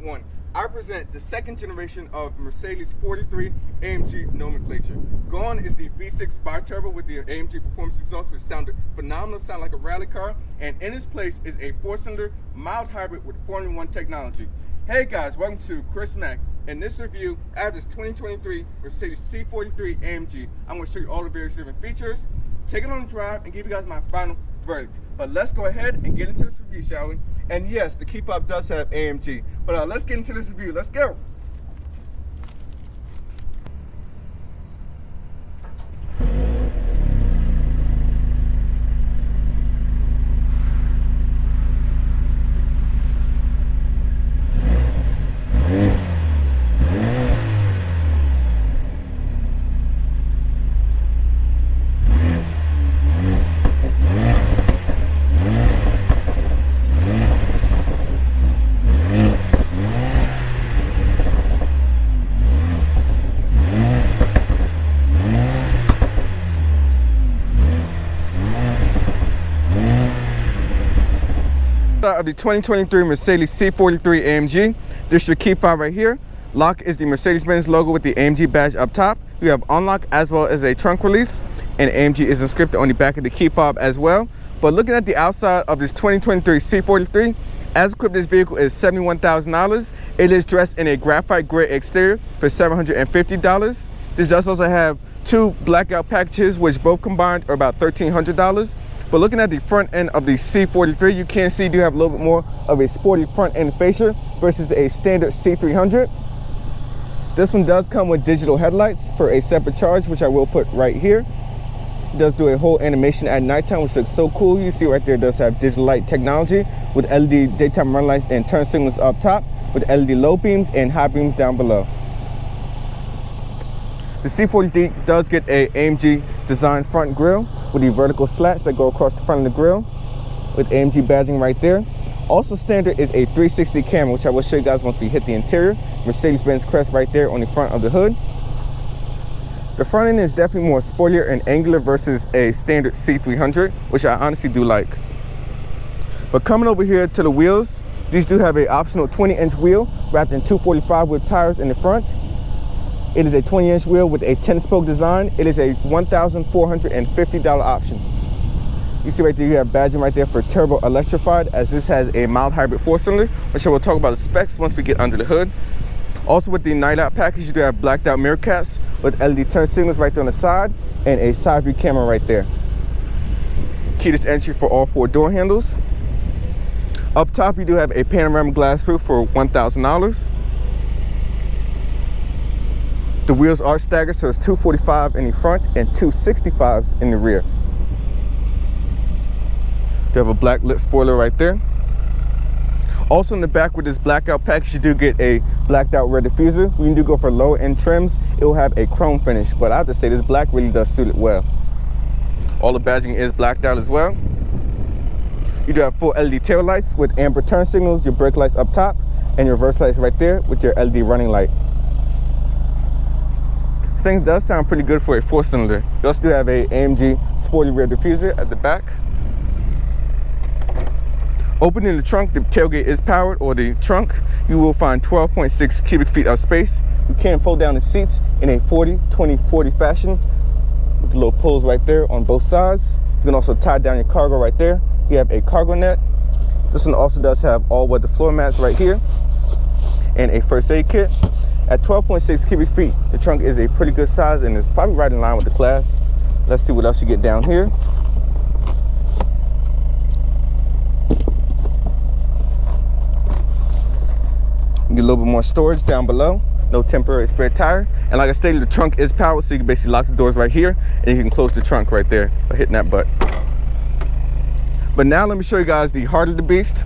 1, I present the second generation of Mercedes 43 AMG nomenclature. Gone is the V6 BiTurbo with the AMG performance exhaust, which sounded phenomenal, sound like a rally car, and in its place is a 4-cylinder mild hybrid with Formula 1 technology. Hey guys, welcome to Chris Mack. In this review, I have this 2023 Mercedes C43 AMG. I'm going to show you all the various different features, take it on a drive, and give you guys my final verdict. But let's go ahead and get into this review, shall we? And yes, the key fob does have AMG. But let's get into this review. Let's go. Of the 2023 Mercedes C43 AMG. This is your key fob right here. Lock is the Mercedes-Benz logo with the AMG badge up top. You have unlock as well as a trunk release, and AMG is inscribed on the back of the key fob as well. But looking at the outside of this 2023 C43, as equipped, this vehicle is $71,000. It is dressed in a graphite gray exterior for $750. This does also have two blackout packages, which both combined are about $1,300. But looking at the front end of the C43, you can see you do have a little bit more of a sporty front end fascia versus a standard C300. This one does come with digital headlights for a separate charge, which I will put right here. It does do a whole animation at nighttime, which looks so cool. You see right there, it does have digital light technology with LED daytime run lights and turn signals up top, with LED low beams and high beams down below. The C43 does get a AMG design front grille with the vertical slats that go across the front of the grille with AMG badging right there. Also standard is a 360 camera, which I will show you guys once we hit the interior. Mercedes-Benz crest right there on the front of the hood. The front end is definitely more sportier and angular versus a standard C300, which I honestly do like. But coming over here to the wheels, these do have an optional 20-inch wheel wrapped in 245 with tires in the front. It is a 20-inch wheel with a 10-spoke design. It is a $1,450 option. You see right there, you have badging right there for turbo electrified, as this has a mild hybrid 4-cylinder, which I will talk about the specs once we get under the hood. Also with the night out package, you do have blacked out mirror caps with LED turn signals right there on the side and a side view camera right there. Keyless entry for all 4 door handles. Up top, you do have a panoramic glass roof for $1,000. The wheels are staggered, so it's 245 in the front and 265s in the rear. You have a black lip spoiler right there. Also in the back with this blackout package, you do get a blacked out rear diffuser. When you do go for lower end trims, it will have a chrome finish, but I have to say this black really does suit it well. All the badging is blacked out as well. You do have full LED tail lights with amber turn signals, your brake lights up top, and your reverse lights right there with your LED running light. This thing does sound pretty good for a 4-cylinder. You also do have a AMG sporty rear diffuser at the back. Opening the trunk, the tailgate is powered, or the trunk, you will find 12.6 cubic feet of space. You can fold down the seats in a 40-20-40 fashion with the little pulls right there on both sides. You can also tie down your cargo right there. You have a cargo net. This one also does have all weather floor mats right here and a first aid kit. At 12.6 cubic feet, the trunk is a pretty good size and is probably right in line with the class. Let's see what else you get down here. You get a little bit more storage down below. No temporary spare tire. And like I stated, the trunk is powered, so you can basically lock the doors right here and you can close the trunk right there by hitting that button. But now let me show you guys the heart of the beast.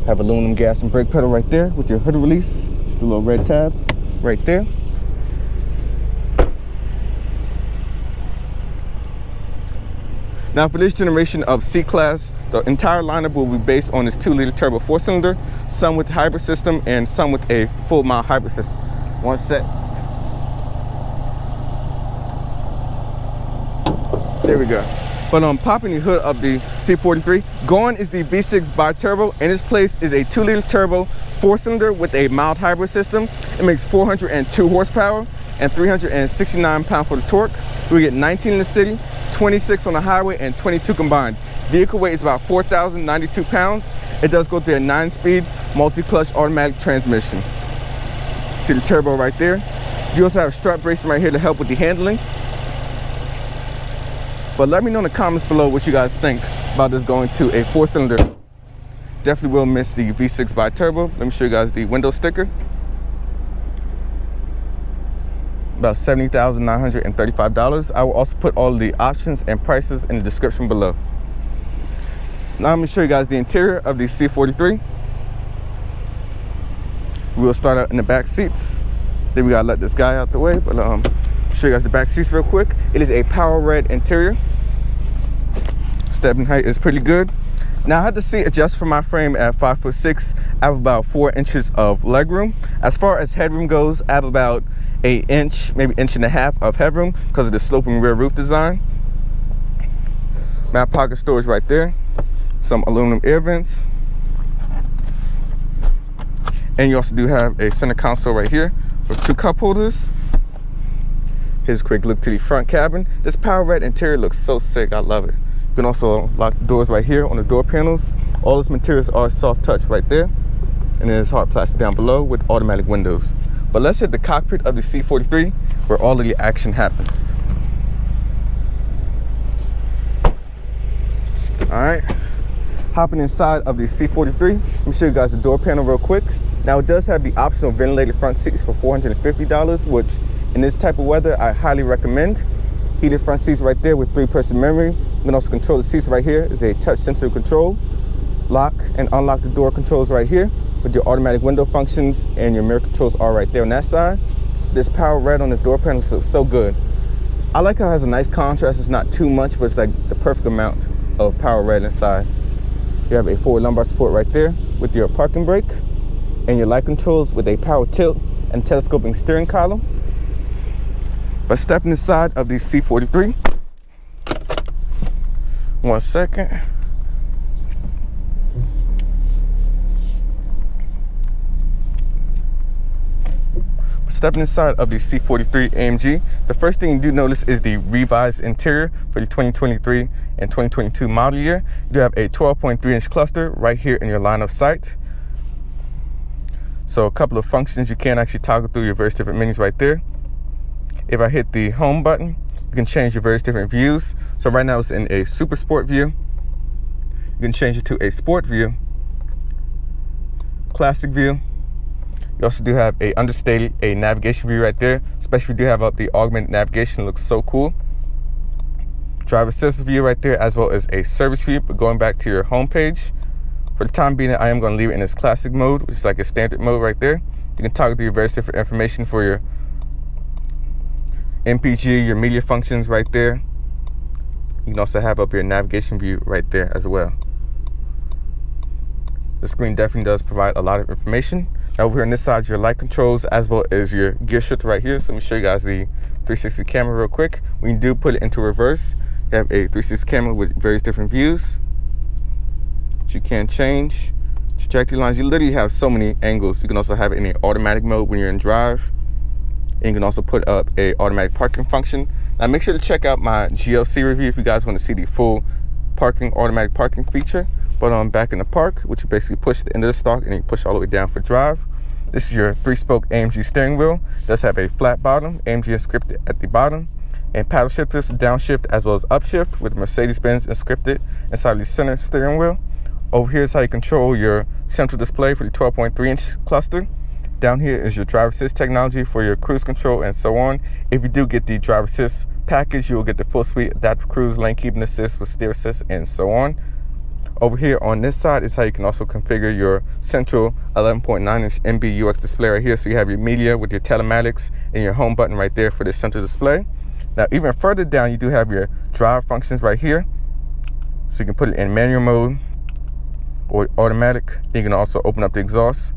Have aluminum gas and brake pedal right there with your hood release. Just a little red tab right there. Now for this generation of C-Class, the entire lineup will be based on this 2-liter turbo 4-cylinder, some with the hybrid system and some with a full mile hybrid system. One set. There we go. But popping the hood of the C43, gone is the V6 BiTurbo. In its place is a 2-liter turbo 4-cylinder with a mild hybrid system. It makes 402 horsepower and 369 pound-foot of torque. We get 19 in the city, 26 on the highway, and 22 combined. Vehicle weight is about 4,092 pounds. It does go through a 9-speed multi-clutch automatic transmission. See the turbo right there. You also have strut bracing right here to help with the handling. But let me know in the comments below what you guys think about this going to a 4-cylinder. Definitely will miss the V6 BiTurbo. Let me show you guys the window sticker. About $70,935. I will also put all the options and prices in the description below. Now I'm going to show you guys the interior of the C43. We will start out in the back seats. Then we gotta let this guy out the way, but show you guys the back seats real quick. It is a power red interior. Stepping height is pretty good. Now I had the seat adjust for my frame at 5'6". I have about 4 inches of legroom. As far as headroom goes, I have about 1 inch, maybe 1.5 inches of headroom because of the sloping rear roof design. My pocket storage right there. Some aluminum air vents. And you also do have a center console right here with 2 cup holders. Here's a quick look to the front cabin. This power red interior looks so sick. I love it. You can also lock the doors right here on the door panels. All these materials are soft touch right there. And then there's hard plastic down below with automatic windows. But let's hit the cockpit of the C43 where all of the action happens. All right. Hopping inside of the C43, let me show you guys the door panel real quick. Now it does have the optional ventilated front seats for $450, which in this type of weather, I highly recommend. Heated front seats right there with 3-person memory. You can also control the seats right here. Is a touch sensitive control. Lock and unlock the door controls right here with your automatic window functions, and your mirror controls are right there on that side. This power red on this door panel looks so good. I like how it has a nice contrast. It's not too much, but it's like the perfect amount of power red inside. You have a forward lumbar support right there with your parking brake and your light controls with a power tilt and telescoping steering column. But stepping inside of the C43, 1 second. Stepping inside of the C43 AMG, the first thing you do notice is the revised interior for the 2023 and 2022 model year. You do have a 12.3-inch cluster right here in your line of sight. So a couple of functions you can actually toggle through your various different menus right there. If I hit the home button, you can change your various different views. So right now it's in a super sport view. You can change it to a sport view, classic view. You also do have a understated, a navigation view right there, especially if you do have up the augmented navigation. It looks so cool. Driver assist view right there, as well as a service view. But going back to your home page, for the time being, I am going to leave it in this classic mode, which is like a standard mode right there. You can toggle through your various different information for your MPG, your media functions right there. You can also have up your navigation view right there as well. The screen definitely does provide a lot of information. Now over here on this side, your light controls as well as your gear shifter right here. So let me show you guys the 360 camera real quick. When you do put it into reverse, you have a 360 camera with various different views that you can change. Trajectory lines, you literally have so many angles. You can also have it in an automatic mode when you're in drive. And you can also put up a automatic parking function. Now make sure to check out my GLC review if you guys want to see the full automatic parking feature. But back in the park, which you basically push at the end of the stalk and you push all the way down for drive. This is your 3-spoke AMG steering wheel. It does have a flat bottom, AMG inscripted at the bottom, and paddle shifters, downshift as well as upshift with Mercedes-Benz inscripted inside the center steering wheel. Over here is how you control your central display for the 12.3-inch cluster. Down here is your driver assist technology for your cruise control and so on. If you do get the driver assist package, you will get the full suite adaptive cruise, lane keeping assist with steer assist and so on. Over here on this side is how you can also configure your central 11.9-inch MBUX display right here. So you have your media with your telematics and your home button right there for the central display. Now even further down, you do have your drive functions right here. So you can put it in manual mode or automatic. You can also open up the exhaust.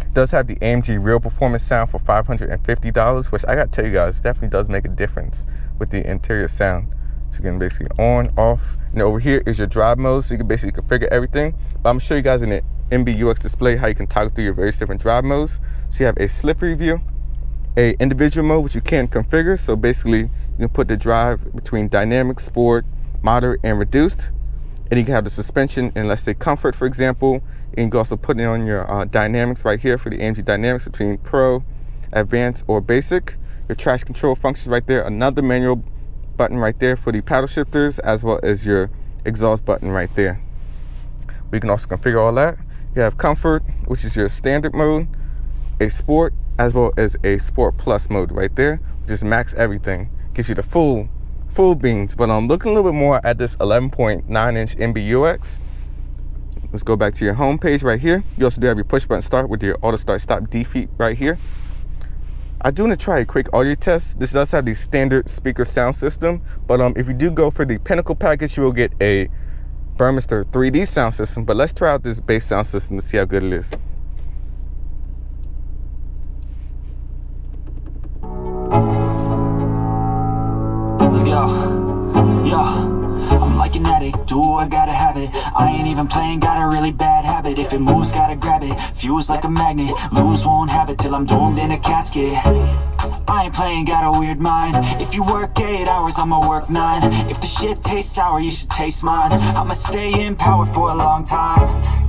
It does have the AMG Real Performance sound for $550, which I gotta tell you guys, definitely does make a difference with the interior sound. So you can basically on, off, and over here is your drive mode, so you can basically configure everything. But I'm gonna show you guys in the MBUX display how you can toggle through your various different drive modes. So you have a slippery view, a individual mode, which you can configure. So basically you can put the drive between dynamic, sport, moderate, and reduced. And you can have the suspension in, let's say, comfort, for example. And you can also put it on your dynamics right here for the AMG dynamics between pro, advanced, or basic. Your traction control functions right there, another manual button right there for the paddle shifters, as well as your exhaust button right there. We can also configure all that. You have comfort, which is your standard mode, a sport, as well as a sport plus mode right there, which is max everything. Gives you the full beans. But I'm looking a little bit more at this 11.9-inch MBUX. Let's go back to your home page right here. You also do have your push button start with your auto start stop defeat right here. I do want to try a quick audio test. This does have the standard speaker sound system, but if you do go for the Pinnacle package, you will get a Burmester 3D sound system. But let's try out this bass sound system to see how good it is. Let's go. Yeah. I'm like an addict, do I gotta have it. I ain't even playing, got a really bad habit. If it moves, gotta grab it, fuse like a magnet. Lose, won't have it till I'm doomed in a casket. I ain't playing, got a weird mind. If you work 8 hours, I'ma work 9. If the shit tastes sour, you should taste mine. I'ma stay in power for a long time.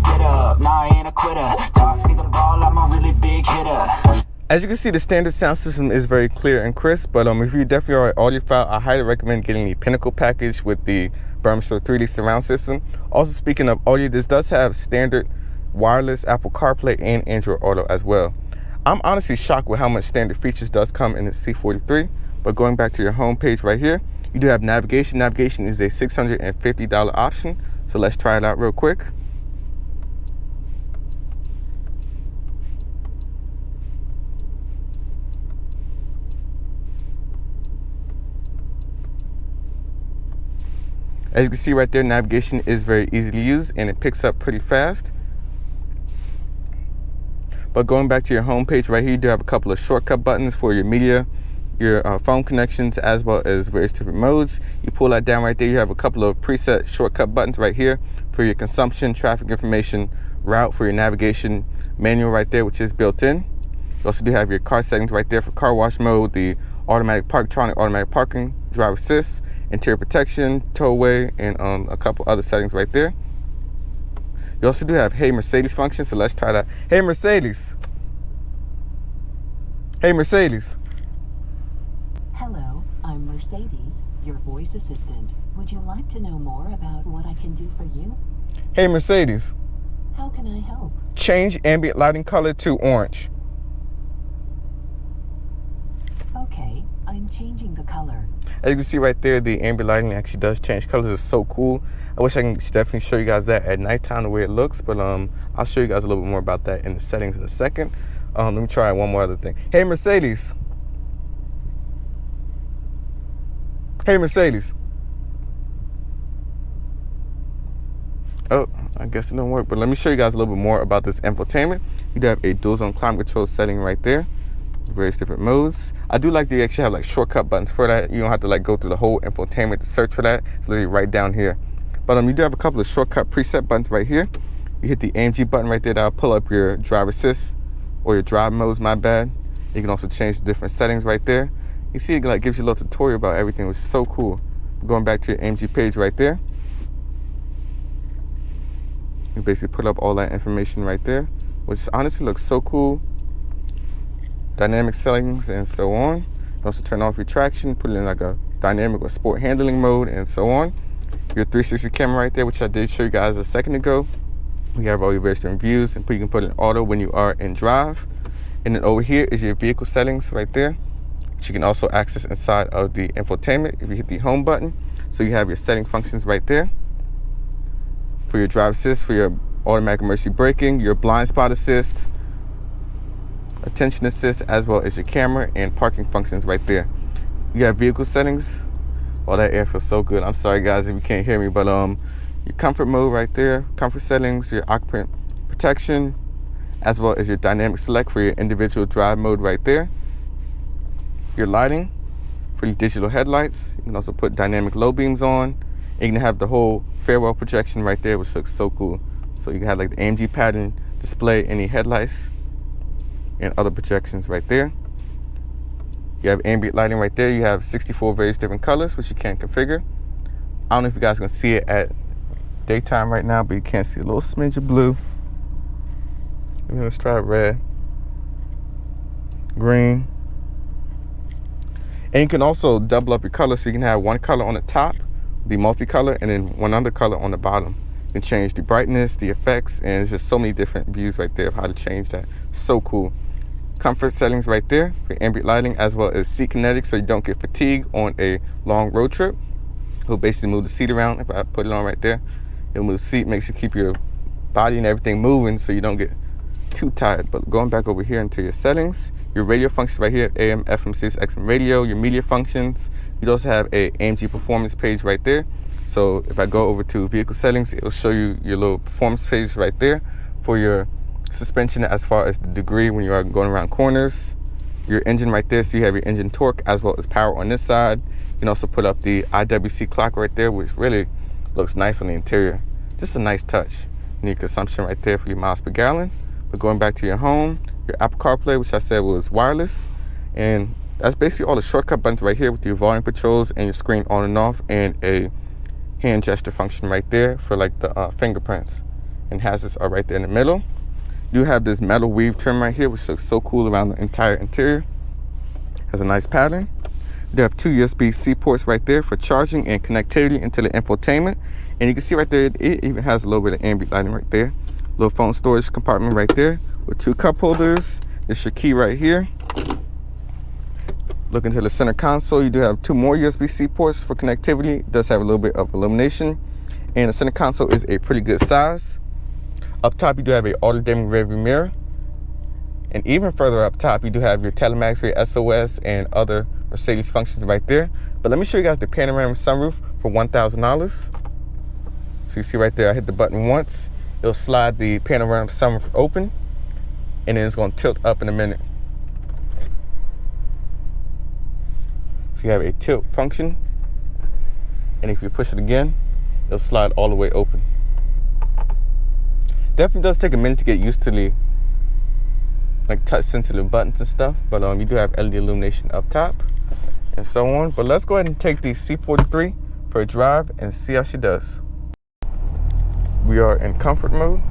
Get up, nah, I ain't a quitter. Toss me the ball, I'm a really big hitter. As you can see, the standard sound system is very clear and crisp, but if you definitely are an audiophile, I highly recommend getting the Pinnacle package with the Burmester 3D surround system. Also, speaking of audio, this does have standard wireless Apple CarPlay and Android Auto as well. I'm honestly shocked with how much standard features does come in the C43, but going back to your home page right here, you do have navigation. Navigation is a $650 option, so let's try it out real quick. As you can see right there, navigation is very easy to use and it picks up pretty fast. But going back to your home page right here, you do have a couple of shortcut buttons for your media, your phone connections, as well as various different modes. You pull that down right there, you have a couple of preset shortcut buttons right here for your consumption, traffic information, route for your navigation, manual right there, which is built in. You also do have your car settings right there for car wash mode, the automatic Parktronic automatic parking, driver assist, interior protection, towaway, and a couple other settings right there. You also do have Hey Mercedes function, so let's try that. Hey Mercedes. Hey Mercedes. Hello, I'm Mercedes, your voice assistant. Would you like to know more about what I can do for you? Hey Mercedes. How can I help? Change ambient lighting color to orange. Okay, I'm changing the color. As you can see right there, the ambient lighting actually does change colors. It's so cool. I wish I can definitely show you guys that at nighttime the way it looks, but I'll show you guys a little bit more about that in the settings in a second. Let me try one more other thing. Hey Mercedes. Hey Mercedes. Oh, I guess it don't work, but let me show you guys a little bit more about this infotainment. You do have a dual zone climate control setting right there. Various different modes. I do like that you actually have like shortcut buttons for that. You don't have to like go through the whole infotainment to search for that. It's literally right down here. But you do have a couple of shortcut preset buttons right here. You hit the AMG button right there, that'll pull up your driver assist or your drive modes, my bad. You can also change the different settings right there. You see it like gives you a little tutorial about everything, which is so cool. Going back to your AMG page right there. You basically put up all that information right there, which honestly looks so cool. Dynamic settings and so on. You can also turn off your traction, put it in like a dynamic or sport handling mode and so on. Your 360 camera right there, which I did show you guys a second ago. We have all your various different views, and you can put it in auto when you are in drive. And then over here is your vehicle settings right there, which you can also access inside of the infotainment if you hit the home button. So you have your setting functions right there for your drive assist, for your automatic emergency braking, your blind spot assist, attention assist, as well as your camera and parking functions right there. You have vehicle settings. Oh, that air feels so good. I'm sorry guys if you can't hear me, but your comfort mode right there, comfort settings, your occupant protection, as well as your dynamic select for your individual drive mode right there. Your lighting pretty digital headlights. You can also put dynamic low beams on. And you can have the whole farewell projection right there, which looks so cool. So you can have like the AMG pattern display any headlights and other projections right there. You have ambient lighting right there. You have 64 various different colors, which you can configure. I don't know if you guys can see it at daytime right now, but you can't see a little smidge of blue. Let's try red, green. And you can also double up your color, so you can have one color on the top, the multicolor, and then one other color on the bottom. You can change the brightness, the effects, and there's just so many different views right there of how to change that. So cool. Comfort settings right there for ambient lighting, as well as seat kinetics, so you don't get fatigue on a long road trip. It'll basically move the seat around. If I put it on right there, it'll move the seat, makes you keep your body and everything moving so you don't get too tired. But going back over here into your settings, your radio functions right here, AM, FM, Sirius XM radio, your media functions. You also have a AMG performance page right there. So if I go over to vehicle settings, it'll show you your little performance page right there for your suspension as far as the degree when you are going around corners. Your engine right there, so you have your engine torque as well as power on this side. You can also put up the IWC clock right there, which really looks nice on the interior. Just a nice touch. And your consumption right there for your miles per gallon. But going back to your home, your Apple CarPlay, which I said was wireless, and that's basically all the shortcut buttons right here with your volume controls and your screen on and off, and a hand gesture function right there for like the fingerprints. And hazards are right there in the middle. You have this metal weave trim right here, which looks so cool around the entire interior. Has a nice pattern. You have two USB-C ports right there for charging and connectivity into the infotainment. And you can see right there, it even has a little bit of ambient lighting right there. Little phone storage compartment right there with two cup holders. There's your key right here. Look into the center console. You do have two more USB-C ports for connectivity. It does have a little bit of illumination. And the center console is a pretty good size. Up top, you do have a auto-dimming rearview mirror. And even further up top, you do have your telematics for your SOS and other Mercedes functions right there. But let me show you guys the panoramic sunroof for $1,000. So you see right there, I hit the button once. It'll slide the panoramic sunroof open, and then it's going to tilt up in a minute. So you have a tilt function, and if you push it again, it'll slide all the way open. Definitely does take a minute to get used to the like touch sensitive buttons and stuff, but you do have LED illumination up top and so on. But let's go ahead and take the C43 for a drive and see how she does. We are in comfort mode.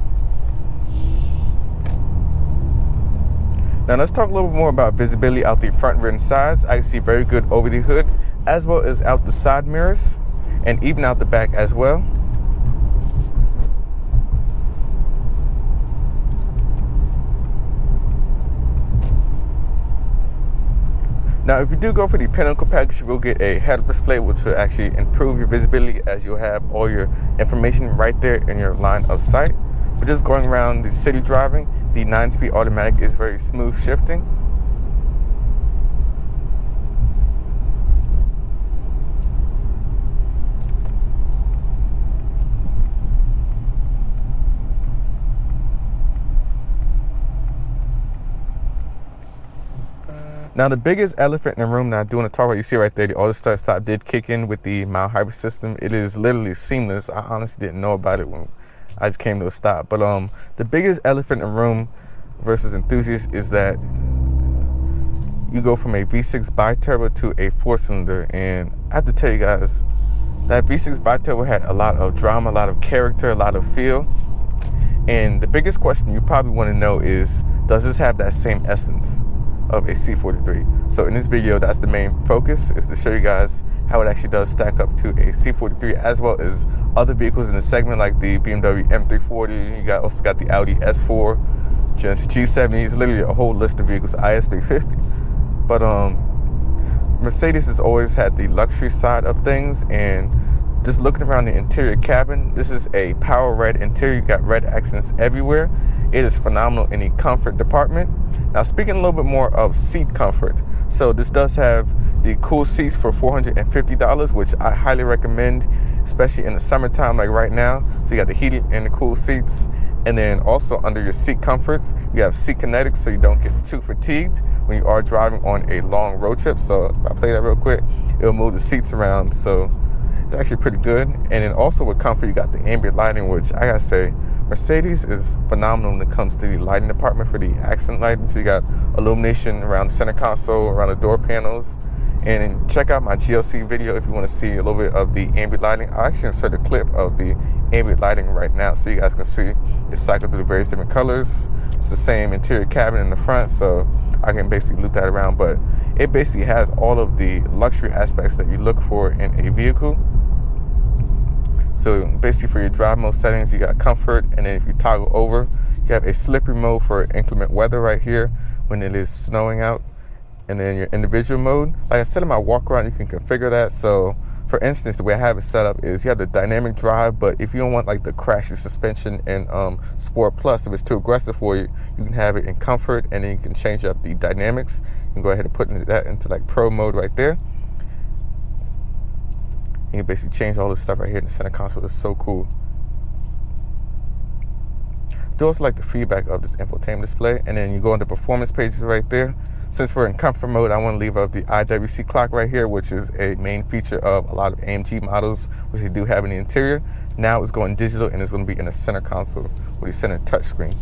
Now let's talk a little bit more about visibility out the front, rear, and sides. I can see very good over the hood, as well as out the side mirrors, and even out the back as well. Now, if you do go for the pinnacle package, you will get a head-up display, which will actually improve your visibility, as you'll have all your information right there in your line of sight. But just going around the city driving, the 9-speed automatic is very smooth shifting. Now, the biggest elephant in the room that I do want to talk about, you see right there, the auto start did kick in with the mild hybrid system. It is literally seamless. I honestly didn't know about it when I just came to a stop. But the biggest elephant in the room versus enthusiasts is that you go from a V6 BiTurbo to a 4-cylinder. And I have to tell you guys, that V6 BiTurbo had a lot of drama, a lot of character, a lot of feel. And the biggest question you probably want to know is, does this have that same essence of a C43? So in this video, that's the main focus, is to show you guys how it actually does stack up to a C43, as well as other vehicles in the segment like the BMW M340. You also got the Audi S4, Genesis G70. It's literally a whole list of vehicles, IS350. But Mercedes has always had the luxury side of things, and just looking around the interior cabin, this is a power red interior. You got red accents everywhere. It is phenomenal in the comfort department. Now, speaking a little bit more of seat comfort, so this does have the cool seats for $450, which I highly recommend, especially in the summertime like right now. So you got the heated and the cool seats, And then also under your seat comforts, you have seat kinetics so you don't get too fatigued when you are driving on a long road trip. So if I play that real quick, it'll move the seats around. So it's actually pretty good. And then also with comfort, you got the ambient lighting, which I gotta say, Mercedes is phenomenal when it comes to the lighting department for the accent lighting. So you got illumination around the center console, around the door panels. And check out my GLC video if you want to see a little bit of the ambient lighting. I'll actually insert a clip of the ambient lighting right now so you guys can see it cycle through the various different colors. It's the same interior cabin in the front, so I can basically loop that around. But it basically has all of the luxury aspects that you look for in a vehicle. So basically for your drive mode settings, you got comfort, and then if you toggle over, you have a slippery mode for inclement weather right here when it is snowing out. And then your individual mode, like I said in my walk around, you can configure that. So for instance, the way I have it set up is you have the dynamic drive, but if you don't want like the crashy suspension in Sport Plus, if it's too aggressive for you, you can have it in comfort, and then you can change up the dynamics. You can go ahead and put that into like pro mode right there. You can basically change all this stuff right here in the center console. It's so cool. I do also like the feedback of this infotainment display. And then you go into performance pages right there. Since we're in comfort mode, I want to leave up the IWC clock right here, which is a main feature of a lot of AMG models, which they do have in the interior. Now it's going digital, and it's going to be in the center console with the center touchscreen.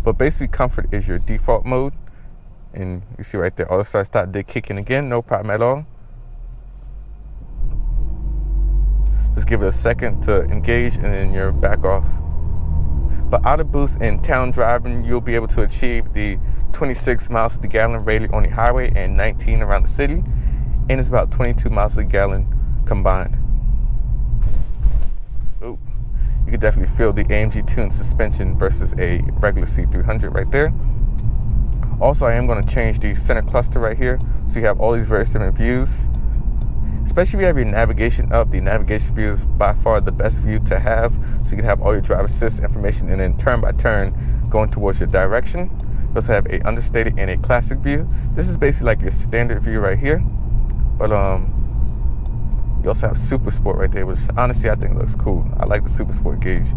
But basically, comfort is your default mode. And you see right there, auto start stop did kick in again, no problem at all. Just give it a second to engage, and then you're back off. But out of boost in town driving, you'll be able to achieve the 26 miles per gallon rated on the highway and 19 around the city. And it's about 22 miles per gallon combined. Ooh. You can definitely feel the AMG tuned suspension versus a regular C300 right there. Also, I am going to change the center cluster right here, so you have all these various different views. Especially if you have your navigation up, the navigation view is by far the best view to have, so you can have all your driver assist information, and then turn by turn going towards your direction. You also have a understated and a classic view. This is basically like your standard view right here, but you also have Super Sport right there, which honestly I think looks cool. I like the Super Sport gauge.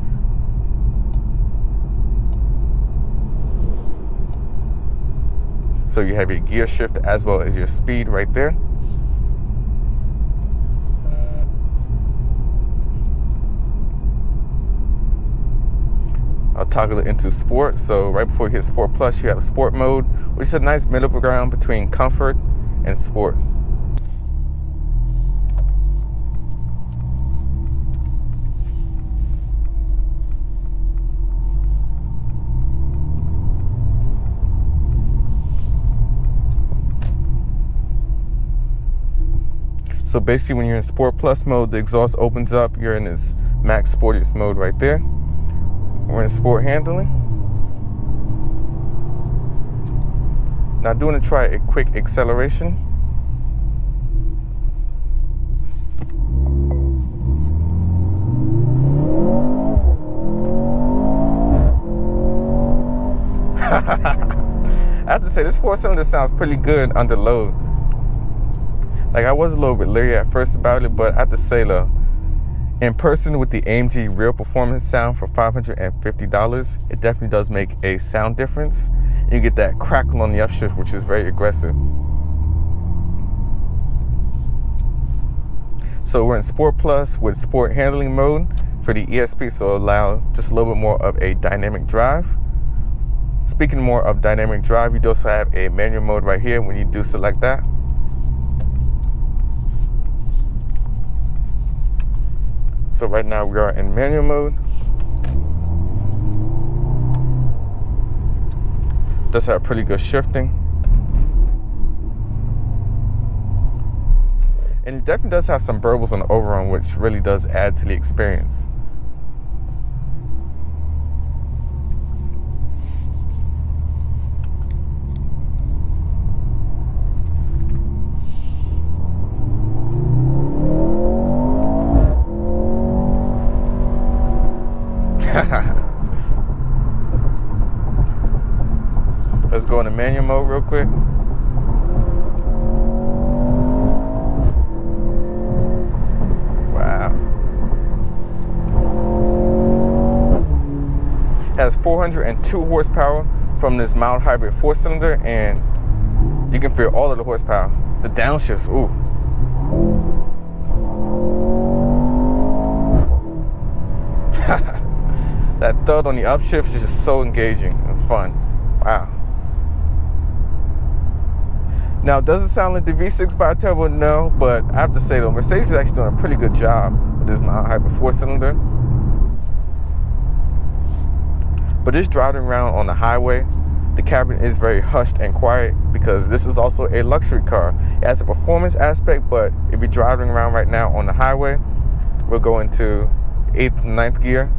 So you have your gear shift as well as your speed right there. I'll toggle it into sport. So right before you hit Sport Plus, you have sport mode, which is a nice middle ground between comfort and sport. So basically when you're in Sport Plus mode, the exhaust opens up. You're in this max sportiest mode right there. We're in sport handling. Now I'm going to try a quick acceleration. I have to say, this 4-cylinder sounds pretty good under load. Like, I was a little bit leery at first about it, but I have to say, though, in person with the AMG Real Performance sound for $550, it definitely does make a sound difference. You get that crackle on the upshift, which is very aggressive. So we're in Sport Plus with Sport Handling mode for the ESP, so allow just a little bit more of a dynamic drive. Speaking more of dynamic drive, you also have a manual mode right here when you do select that. So right now we are in manual mode. Does have pretty good shifting. And it definitely does have some burbles on the overrun, which really does add to the experience. Let's go into manual mode real quick. Has 402 horsepower from this mild hybrid 4-cylinder, and you can feel all of the horsepower. The downshifts, ooh. That thud on the upshift is just so engaging and fun. Wow. Now, does it sound like the V6 BiTurbo? No, but I have to say though, Mercedes is actually doing a pretty good job with this mild hybrid 4-cylinder. But just driving around on the highway, the cabin is very hushed and quiet because this is also a luxury car. It has a performance aspect, but if you're driving around right now on the highway, we'll go into 8th and 9th gear.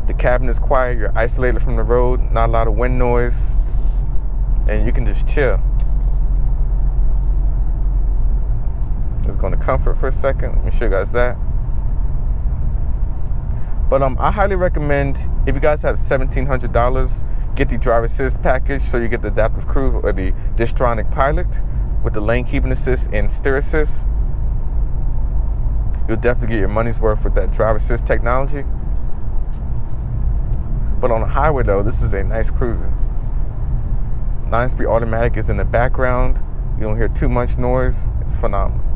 The cabin is quiet, you're isolated from the road, not a lot of wind noise, and you can just chill. Just going to comfort for a second. Let me show you guys that. But I highly recommend, if you guys have $1,700, get the driver assist package, so you get the adaptive cruise or the Parktronic Pilot with the lane keeping assist and steer assist. You'll definitely get your money's worth with that driver assist technology. But on the highway though, this is a nice cruiser. 9-speed automatic is in the background. You don't hear too much noise. It's phenomenal.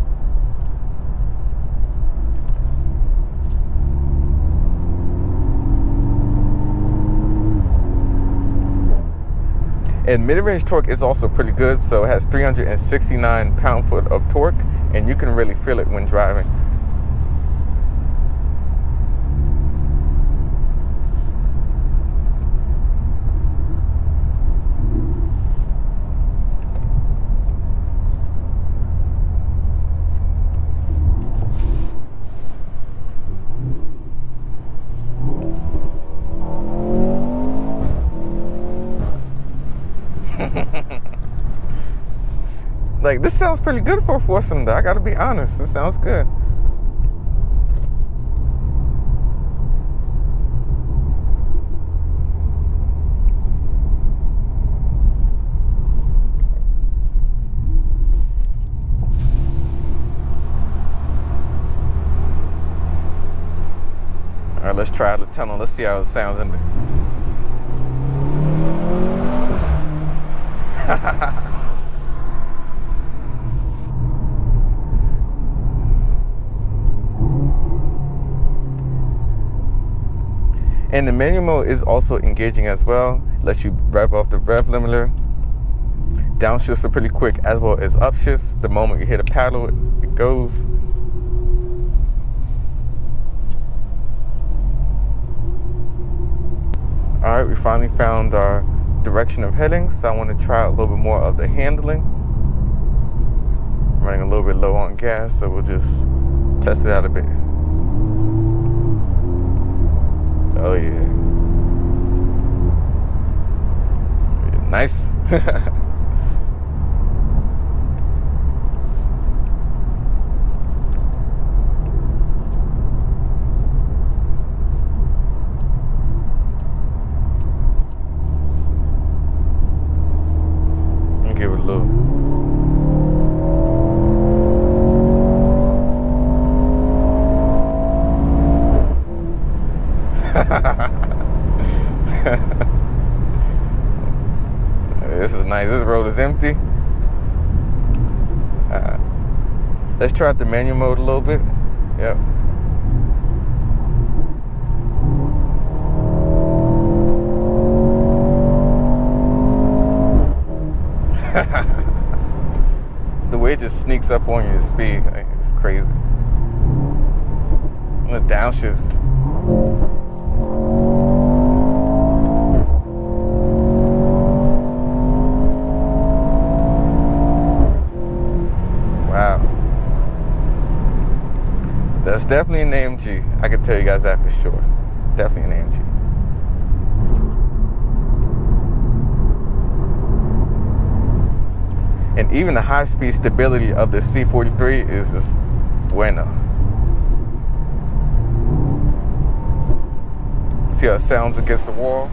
And mid-range torque is also pretty good, so it has 369 pound-foot of torque, and you can really feel it when driving. Like, this sounds pretty good for a 4-cylinder. I gotta be honest, this sounds good. All right, let's try out the tunnel. Let's see how it sounds in there. And the manual mode is also engaging as well. Lets you rev off the rev limiter. Downshifts are pretty quick, as well as upshifts. The moment you hit a paddle, it goes. All right, we finally found our direction of heading, so I want to try a little bit more of the handling. I'm running a little bit low on gas, so we'll just test it out a bit. Oh yeah. Nice. Give it a little. This is nice. This road is empty. Let's try out the manual mode a little bit. Yep. The way it just sneaks up on you, the speed, like, it's crazy. And the downshifts. Wow. That's definitely an AMG. I can tell you guys that for sure. Definitely an AMG. And even the high-speed stability of the C43 is just bueno. See how it sounds against the wall?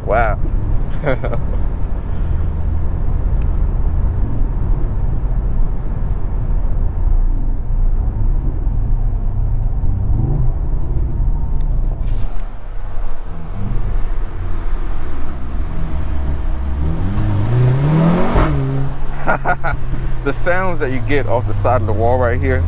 Wow. sounds that you get off the side of the wall right here,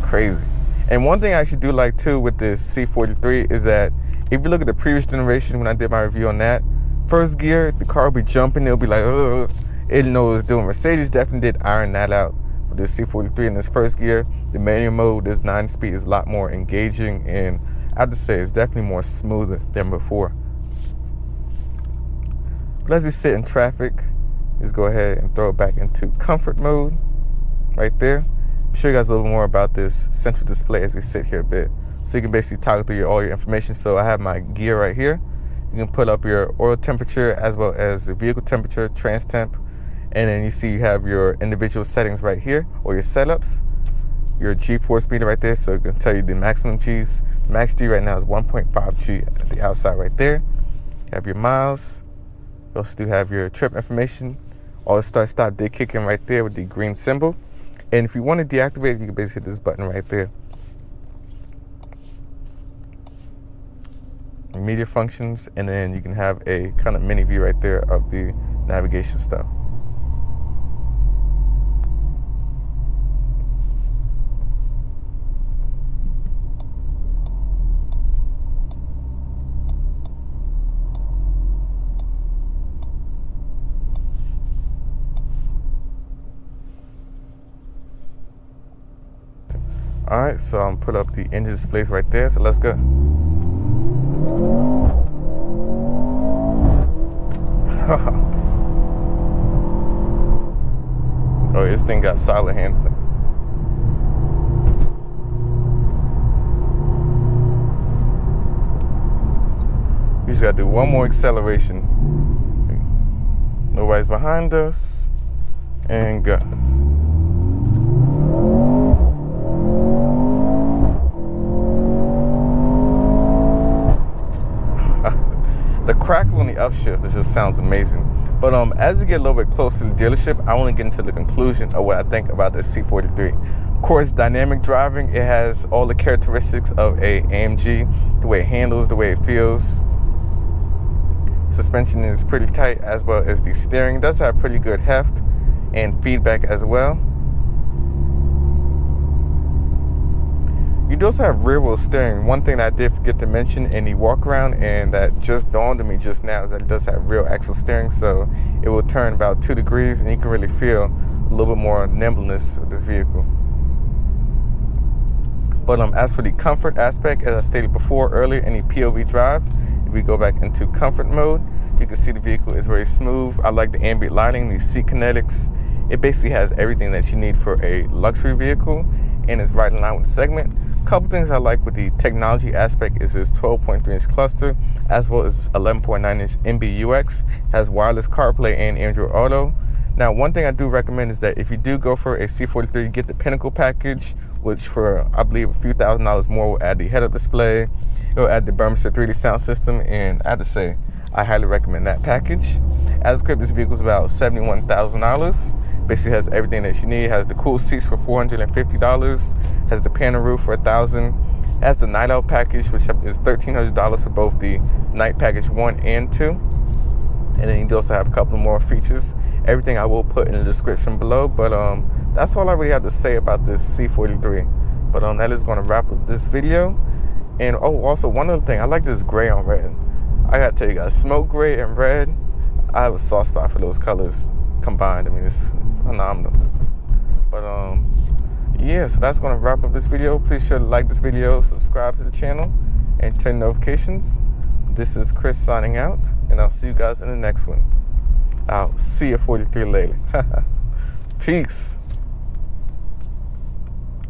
crazy. And one thing I actually do like too with this C43 is that if you look at the previous generation, when I did my review on that, first gear, the car will be jumping, it'll be like, ugh. It didn't know what it was doing. Mercedes definitely did iron that out with this C43 in this first gear. The manual mode, this 9-speed, is a lot more engaging, and I have to say it's definitely more smoother than before. But as we sit in traffic, just go ahead and throw it back into comfort mode right there. I'll show you guys a little more about this central display as we sit here a bit. So you can basically toggle through all your information. So I have my gear right here. You can put up your oil temperature as well as the vehicle temperature, trans temp. And then you see you have your individual settings right here, or your setups. Your G-force meter right there, so it can tell you the maximum G's. Max G right now is 1.5 G at the outside right there. You have your miles. You also do have your trip information. All the start stop did kick in right there with the green symbol. And if you want to deactivate it, you can basically hit this button right there. Media functions, and then you can have a kind of mini view right there of the navigation stuff. All right, so I'm put up the engine displays right there, so let's go. Oh, this thing got solid handling. We just gotta do one more acceleration. Nobody's behind us, and go. The crackle on the upshift, it just sounds amazing. But as we get a little bit closer to the dealership, I want to get into the conclusion of what I think about the C43. Of course, dynamic driving, it has all the characteristics of a AMG, the way it handles, the way it feels. Suspension is pretty tight, as well as the steering. It does have pretty good heft and feedback as well. You do also have rear wheel steering. One thing that I did forget to mention in the Walkaround, and that just dawned on me just now, is that it does have real axle steering, so it will turn about 2 degrees, and you can really feel a little bit more nimbleness with this vehicle. But as for the comfort aspect, as I stated before earlier in the POV drive, if we go back into comfort mode, you can see the vehicle is very smooth. I like the ambient lighting, the seat kinetics. It basically has everything that you need for a luxury vehicle, and is right in line with the segment. Couple things I like with the technology aspect is this 12.3-inch cluster, as well as 11.9-inch MBUX, has wireless CarPlay and Android Auto. Now, one thing I do recommend is that if you do go for a C43, you get the Pinnacle package, which for, I believe, a few $1,000s more will add the head-up display, it'll add the Mercedes 3D sound system, and I have to say, I highly recommend that package. As equipped, this vehicle is about $71,000. Basically has everything that you need. It has the cool seats for $450, has the panel roof for $1,000, has the night out package, which is $1,300 for both the night package 1 and 2. And then you also have a couple more features. Everything I will put in the description below, but that's all I really have to say about this C43. But that is going to wrap up this video. And also one other thing, I like this gray on red. I gotta tell you guys, smoke gray and red, I have a soft spot for those colors combined. I mean, it's phenomenal. But yeah, so that's going to wrap up this video. Please sure to like this video, subscribe to the channel, and turn notifications. This is Chris signing out, and I'll see you guys in the next one. I'll see you 43 later. Peace.